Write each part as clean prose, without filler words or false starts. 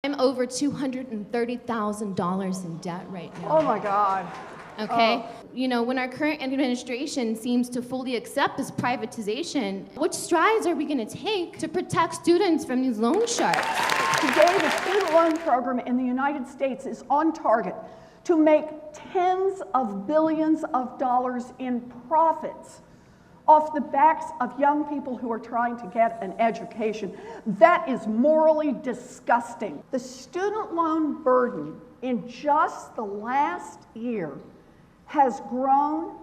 I'm over $230,000 in debt right now. Oh my God. Okay? Oh. You know, when our current administration seems to fully accept this privatization, what strides are we going to take to protect students from these loan sharks? Today, the student loan program in the United States is on target to make tens of billions of dollars in profits off the backs of young people who are trying to get an education. That is morally disgusting. The student loan burden in just the last year has grown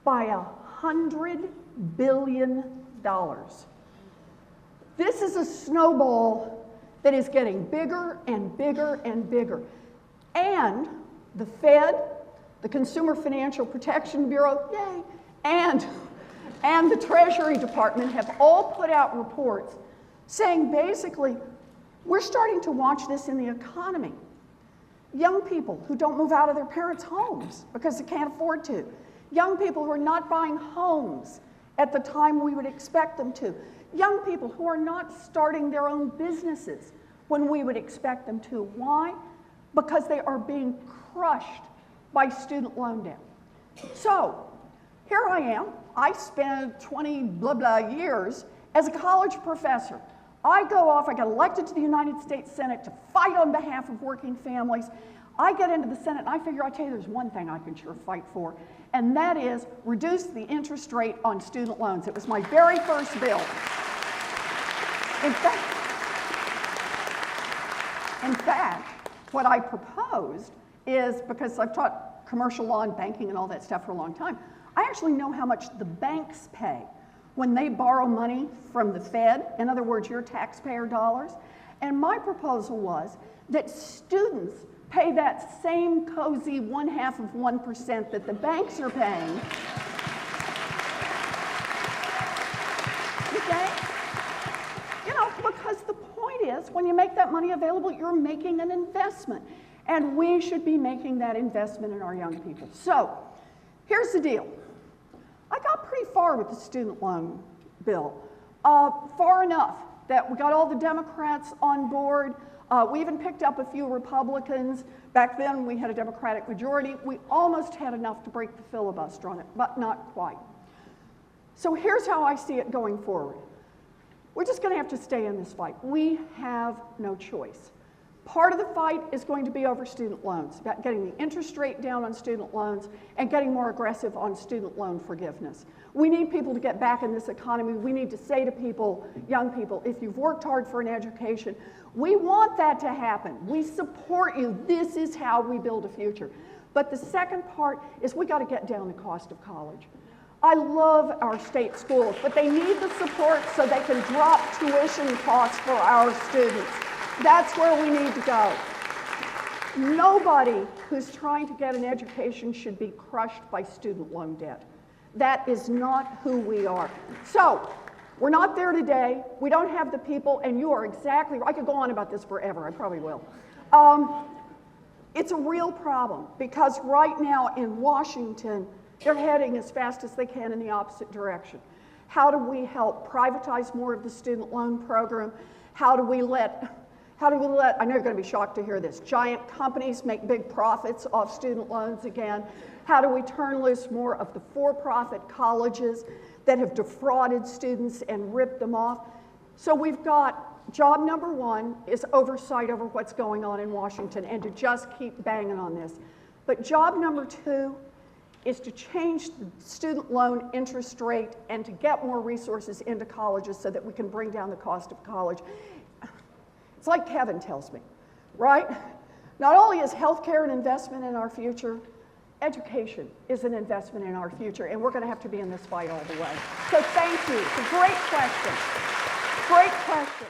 by $100 billion. This is a snowball that is getting bigger and bigger and bigger. And the Fed, the Consumer Financial Protection Bureau, yay, and the Treasury Department have all put out reports saying basically, we're starting to watch this in the economy. Young people who don't move out of their parents' homes because they can't afford to. Young people who are not buying homes at the time we would expect them to. Young people who are not starting their own businesses when we would expect them to. Why? Because they are being crushed by student loan debt. So, here I am. I spent 20 blah blah years as a college professor. I go off, I get elected to the United States Senate to fight on behalf of working families. I get into the Senate and I figure, I tell you, there's one thing I can sure fight for, and that is reduce the interest rate on student loans. It was my very first bill. In fact, what I proposed is, because I've taught commercial law and banking and all that stuff for a long time, I actually know how much the banks pay when they borrow money from the Fed, in other words, your taxpayer dollars. And my proposal was that students pay that same cozy 0.5% that the banks are paying. Okay? You know, because the point is, when you make that money available, you're making an investment. And we should be making that investment in our young people. So, here's the deal. I got pretty far with the student loan bill, far enough that we got all the Democrats on board. We even picked up a few Republicans. Back then we had a Democratic majority. We almost had enough to break the filibuster on it, but not quite. So here's how I see it going forward. We're just going to have to stay in this fight. We have no choice. Part of the fight is going to be over student loans, about getting the interest rate down on student loans and getting more aggressive on student loan forgiveness. We need people to get back in this economy. We need to say to people, young people, if you've worked hard for an education, we want that to happen. We support you. This is how we build a future. But the second part is we got to get down the cost of college. I love our state schools, but they need the support so they can drop tuition costs for our students. That's where we need to go. Nobody who's trying to get an education should be crushed by student loan debt. That is not who we are. So, we're not there today. We don't have the people, and you are exactly right. I could go on about this forever. I probably will. It's a real problem because right now in Washington, they're heading as fast as they can in the opposite direction. How do we help privatize more of the student loan program? How do we let, I know you're going to be shocked to hear this, giant companies make big profits off student loans again? How do we turn loose more of the for-profit colleges that have defrauded students and ripped them off? So we've got job number one is oversight over what's going on in Washington and to just keep banging on this. But job number two is to change the student loan interest rate and to get more resources into colleges so that we can bring down the cost of college. It's like Kevin tells me, right? Not only is healthcare an investment in our future, education is an investment in our future, and we're going to have to be in this fight all the way. So thank you. It's a great question. Great question.